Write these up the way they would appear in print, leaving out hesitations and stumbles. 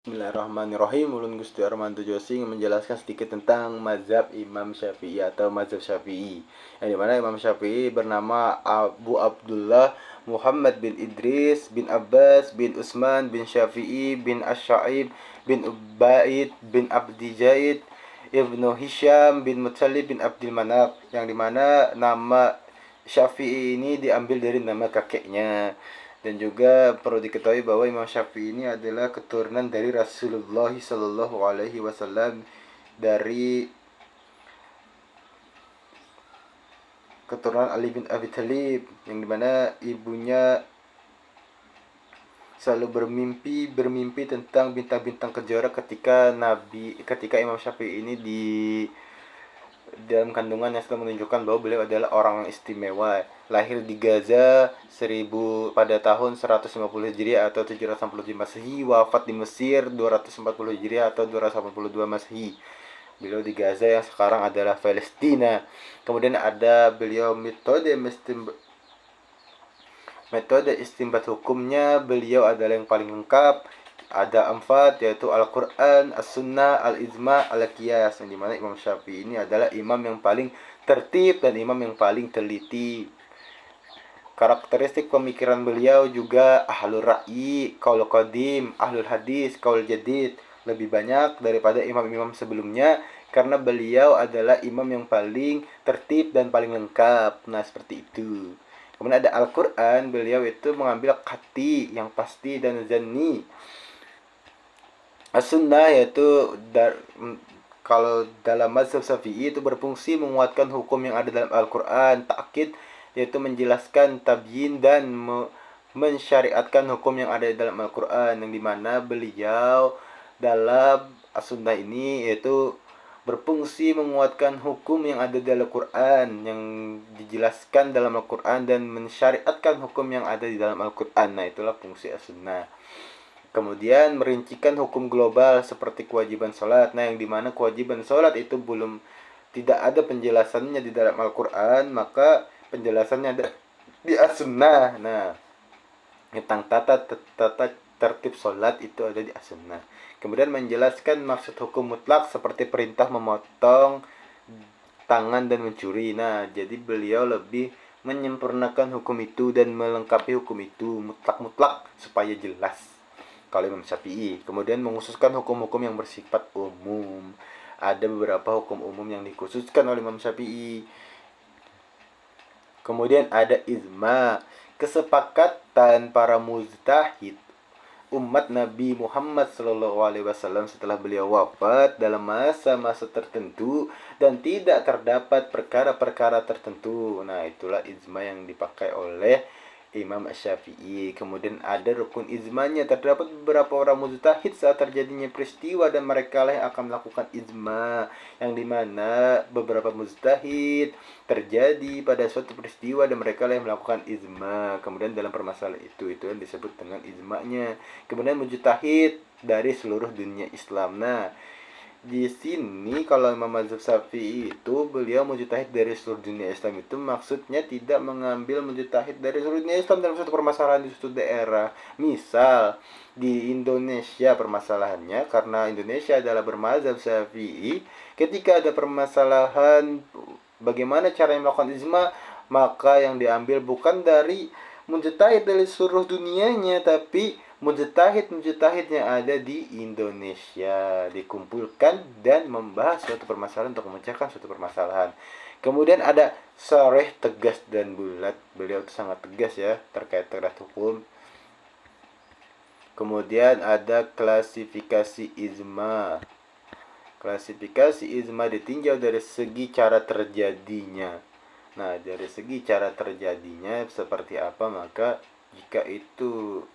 Bismillahirrahmanirrahim. Ulun Gusti Armanto Josi menjelaskan sedikit tentang mazhab Imam Syafi'i atau mazhab Syafi'i. Yang dimana Imam Syafi'i bernama Abu Abdullah Muhammad bin Idris bin Abbas bin Utsman bin Syafi'i bin Ash-Sha'ib bin Ubaid bin Abdi Jaid Ibnu Hisham bin Muttalib bin Abdul Manaf. Yang dimana nama Syafi'i ini diambil dari nama kakeknya. Dan juga perlu diketahui bahwa Imam Syafi'i ini adalah keturunan dari Rasulullah Shallallahu Alaihi Wasallam, dari keturunan Ali bin Abi Thalib, yang dimana ibunya selalu bermimpi tentang bintang-bintang kejora ketika Imam Syafi'i ini di dalam kandungan yang sudah menunjukkan bahwa beliau adalah orang yang istimewa. Lahir di Gaza pada tahun 150 Hijriah atau 780 Masehi, wafat di Mesir 240 Hijriah atau 282 Masehi. Beliau di Gaza yang sekarang adalah Palestina. Kemudian ada beliau metode istinbat hukumnya, beliau adalah yang paling lengkap. Ada 4, yaitu Al-Quran, As-Sunnah, Al-Ijma', Al-Qiyas. Yang dimana Imam Syafi'i ini adalah imam yang paling tertib dan imam yang paling teliti. Karakteristik pemikiran beliau juga ahlul ra'yi, qaul qadim, ahlul hadis, qaul jadid, lebih banyak daripada imam-imam sebelumnya karena beliau adalah imam yang paling tertib dan paling lengkap. Nah, seperti itu. Kemudian ada Al-Quran, beliau itu mengambil qati yang pasti dan zanni. As-Sunnah yaitu kalau dalam mazhab Syafi'i itu berfungsi menguatkan hukum yang ada dalam Al-Quran. Ta'kid yaitu menjelaskan, tabyin dan mensyariatkan hukum yang ada dalam Al-Quran, yang dimana beliau dalam As-Sunnah ini yaitu berfungsi menguatkan hukum yang ada dalam Al-Quran, yang dijelaskan dalam Al-Quran, dan mensyariatkan hukum yang ada di dalam Al-Quran. Nah, itulah fungsi As-Sunnah. Kemudian merincikan hukum global seperti kewajiban sholat. Nah, yang dimana kewajiban sholat itu tidak ada penjelasannya di dalam Al-Quran, maka penjelasannya ada di As-Sunnah. Nah, tentang tata tertib sholat itu ada di As-Sunnah. Kemudian menjelaskan maksud hukum mutlak seperti perintah memotong tangan dan mencuri. Nah, jadi beliau lebih menyempurnakan hukum itu dan melengkapi hukum itu mutlak supaya jelas kalau Imam Syafi'i. Kemudian mengkhususkan hukum-hukum yang bersifat umum. Ada beberapa hukum umum yang dikhususkan oleh Imam Syafi'i. Kemudian ada ijma, kesepakatan para mujtahid umat Nabi Muhammad SAW setelah beliau wafat dalam masa-masa tertentu dan tidak terdapat perkara-perkara tertentu. Nah, itulah ijma yang dipakai oleh Imam Syafi'i. Kemudian ada rukun ijma'nya, terdapat beberapa orang mujtahid saat terjadinya peristiwa dan mereka lah yang akan melakukan ijma', yang dimana beberapa mujtahid terjadi pada suatu peristiwa dan mereka lah yang melakukan ijma'. Kemudian dalam permasalahan itu yang disebut dengan ijma'nya. Kemudian mujtahid dari seluruh dunia Islam. Nah, di sini kalau Imam Mazhab Syafi'i itu beliau mujtahid dari seluruh dunia Islam, itu maksudnya tidak mengambil mujtahid dari seluruh dunia Islam dalam suatu permasalahan di suatu daerah. Misal di Indonesia permasalahannya, karena Indonesia adalah bermazhab Syafi'i, ketika ada permasalahan bagaimana cara melakukan ijma, maka yang diambil bukan dari mujtahid dari seluruh dunianya, tapi mujtahid yang ada di Indonesia dikumpulkan dan membahas suatu permasalahan untuk memecahkan suatu permasalahan. Kemudian ada sharih, tegas dan bulat. Beliau itu sangat tegas ya terkait hukum. Kemudian ada klasifikasi ijma. Klasifikasi ijma ditinjau dari segi cara terjadinya. Nah, dari segi cara terjadinya seperti apa, maka jika itu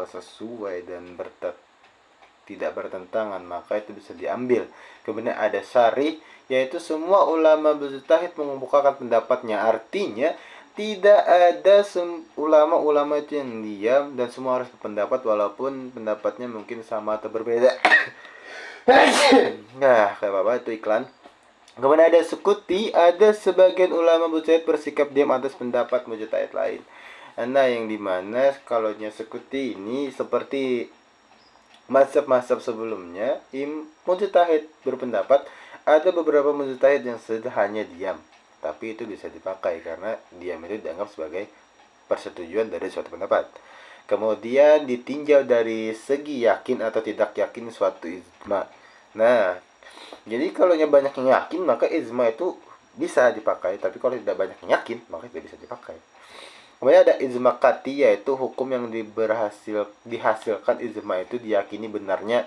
sesuai dan tidak bertentangan, maka itu bisa diambil. Kemudian ada syari, yaitu semua ulama mujtahid mengemukakan pendapatnya. Artinya tidak ada ulama-ulama itu yang diam dan semua harus berpendapat walaupun pendapatnya mungkin sama atau berbeda. Nah, kayak apa itu iklan. Kemudian ada sukuti, ada sebagian ulama mujtahid bersikap diam atas pendapat mujtahid lain. Nah, yang dimana kalau sekuti ini seperti Mazhab-mazhab sebelumnya, mujtahid berpendapat ada beberapa mujtahid yang hanya diam, tapi itu bisa dipakai karena diam itu dianggap sebagai persetujuan dari suatu pendapat. Kemudian ditinjau dari segi yakin atau tidak yakin suatu ijma. Nah, jadi kalau banyak yang yakin maka ijma itu bisa dipakai, tapi kalau tidak banyak yang yakin maka tidak bisa dipakai. Kemudian ada ijma qati, yaitu hukum yang dihasilkan ijma itu diyakini benarnya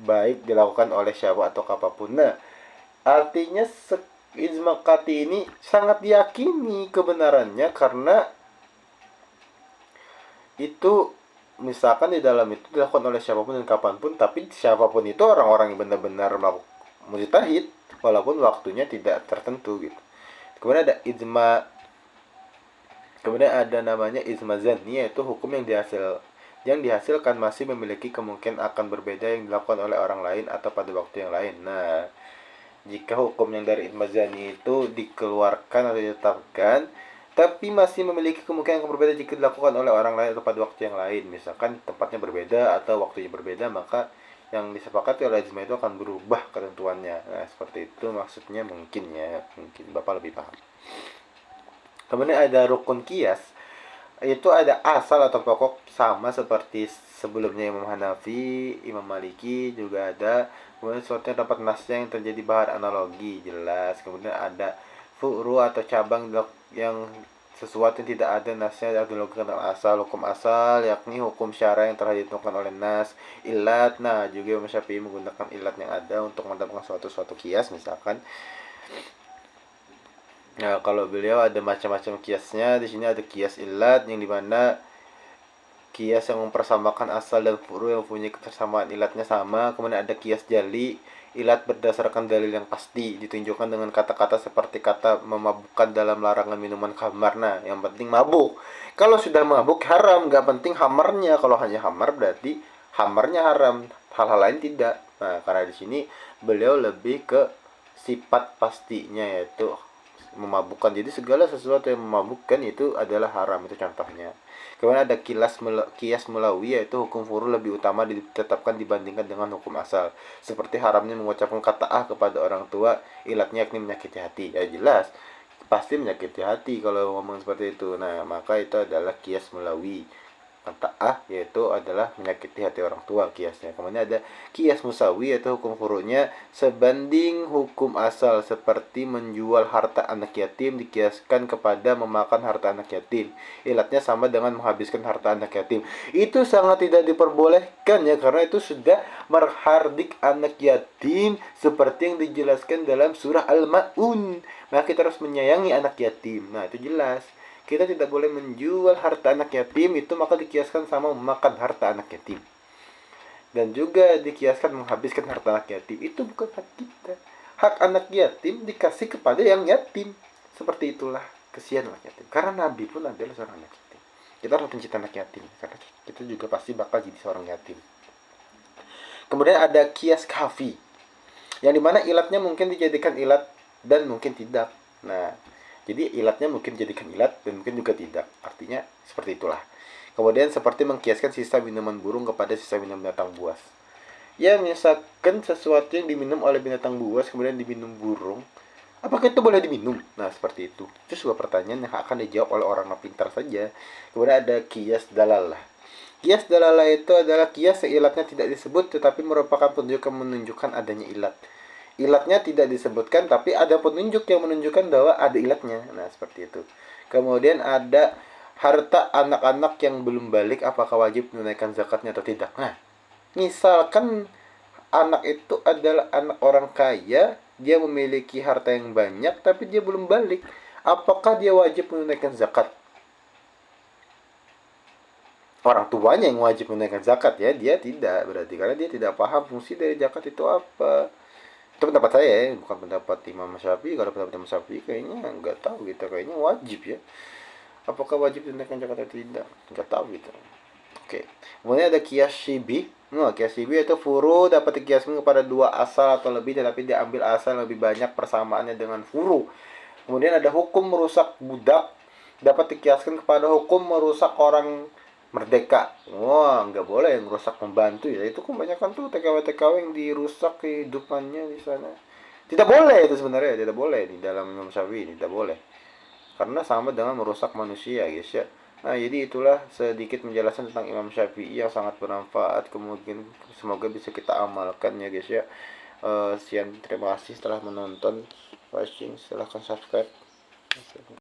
baik dilakukan oleh siapa atau apapun. Nah, artinya ijma qati ini sangat diyakini kebenarannya karena itu misalkan di dalam itu dilakukan oleh siapapun dan kapanpun, tapi siapapun itu orang-orang yang benar-benar mujtahid walaupun waktunya tidak tertentu gitu. Kemudian ada ijma, kemudian ada namanya ijma zanni, yaitu hukum yang dihasilkan masih memiliki kemungkinan akan berbeda yang dilakukan oleh orang lain atau pada waktu yang lain. Nah, jika hukum yang dari ijma zanni itu dikeluarkan atau ditetapkan tapi masih memiliki kemungkinan yang berbeda jika dilakukan oleh orang lain atau pada waktu yang lain, misalkan tempatnya berbeda atau waktunya berbeda, maka yang disepakati oleh ijma itu akan berubah ketentuannya. Nah, seperti itu maksudnya mungkin Bapak lebih paham. Kemudian ada rukun kias, itu ada asal atau pokok sama seperti sebelumnya Imam Hanafi, Imam Maliki juga ada. Kemudian sesuatu yang dapat nasnya yang terjadi bahan analogi jelas. Kemudian ada furu atau cabang yang sesuatu yang tidak ada nasnya yang dilakukan dalam asal. Hukum asal yakni hukum syara yang telah ditentukan oleh nas. Ilat, nah juga Imam Syafi'i menggunakan ilat yang ada untuk mendapatkan suatu kias misalkan. Nah, kalau beliau ada macam-macam kiasnya. Di sini ada kias ilat yang dimana kias yang mempersamakan asal dan furu yang punya kebersamaan ilatnya sama. Kemudian ada kias jali, ilat berdasarkan dalil yang pasti ditunjukkan dengan kata-kata seperti kata memabukkan dalam larangan minuman khamar. Nah, yang penting mabuk. Kalau sudah mabuk haram, nggak penting hamarnya. Kalau hanya hamar berarti hamarnya haram, hal-hal lain tidak. Nah, karena di sini beliau lebih ke sifat pastinya, yaitu memabukkan. Jadi segala sesuatu yang memabukkan itu adalah haram, itu contohnya. Kemudian ada kias mulawi, yaitu hukum furu lebih utama ditetapkan dibandingkan dengan hukum asal. Seperti haramnya mengucapkan kata kepada orang tua, ilatnya yakni menyakiti hati. Ya jelas, pasti menyakiti hati kalau ngomong seperti itu. Nah, maka itu adalah kias mulawi. Kata yaitu adalah menyakiti hati orang tua kiasnya. Kemudian ada kias musawi, yaitu hukum furu'nya sebanding hukum asal, seperti menjual harta anak yatim dikiaskan kepada memakan harta anak yatim. Ilatnya sama dengan menghabiskan harta anak yatim. Itu sangat tidak diperbolehkan ya, karena itu sudah merhardik anak yatim seperti yang dijelaskan dalam surah Al-Ma'un. Maka kita harus menyayangi anak yatim. Nah, itu jelas. Kita tidak boleh menjual harta anak yatim, itu maka dikiaskan sama memakan harta anak yatim. Dan juga dikiaskan menghabiskan harta anak yatim. Itu bukan hak kita. Hak anak yatim dikasih kepada yang yatim. Seperti itulah kesian anak yatim. Karena Nabi pun adalah seorang anak yatim. Kita harus mencintai anak yatim, karena kita juga pasti bakal jadi seorang yatim. Kemudian ada kias kafi, yang dimana ilatnya mungkin dijadikan ilat dan mungkin tidak. Nah, jadi ilatnya mungkin jadikan ilat dan mungkin juga tidak. Artinya seperti itulah. Kemudian seperti mengkiaskan sisa minuman burung kepada sisa minuman binatang buas. Ya, misalkan sesuatu yang diminum oleh binatang buas kemudian diminum burung, apakah itu boleh diminum? Nah, seperti itu. Itu sebuah pertanyaan yang akan dijawab oleh orang yang pintar saja. Kemudian ada kias dalalah. Kias dalalah itu adalah kias yang ilatnya tidak disebut tetapi merupakan penunjuk yang menunjukkan adanya ilat. Ilatnya tidak disebutkan tapi ada penunjuk yang menunjukkan bahwa ada ilatnya. Nah, seperti itu. Kemudian ada harta anak-anak yang belum balik, apakah wajib menunaikan zakatnya atau tidak. Nah, misalkan anak itu adalah anak orang kaya, dia memiliki harta yang banyak tapi dia belum balik, apakah dia wajib menunaikan zakat? Orang tuanya yang wajib menunaikan zakat ya, dia tidak, berarti karena dia tidak paham fungsi dari zakat itu apa. Itu pendapat saya ya, bukan pendapat Imam Syafi'i. Kalau pendapat Imam Syafi'i kayaknya nggak tahu gitu, kayaknya wajib ya. Apakah wajib tindakan zakat atau tidak? Nggak tahu gitu. Oke. Kemudian ada kias shibi. Nah, kias shibi itu furu dapat dikiaskan kepada dua asal atau lebih, tetapi diambil asal lebih banyak persamaannya dengan furu. Kemudian ada hukum merusak budak dapat dikiaskan kepada hukum merusak orang merdeka. Wah, nggak boleh merusak pembantu ya. Itu kebanyakan tuh TKW-TKW yang dirusak kehidupannya di sana. Tidak boleh itu sebenarnya, tidak boleh di dalam Imam Syafi'i, tidak boleh. Karena sama dengan merusak manusia, guys ya. Nah, jadi itulah sedikit menjelaskan tentang Imam Syafi'i yang sangat bermanfaat. Kemudian semoga bisa kita amalkan ya, guys ya. Sekian, terima kasih telah menonton. Watching, silahkan subscribe.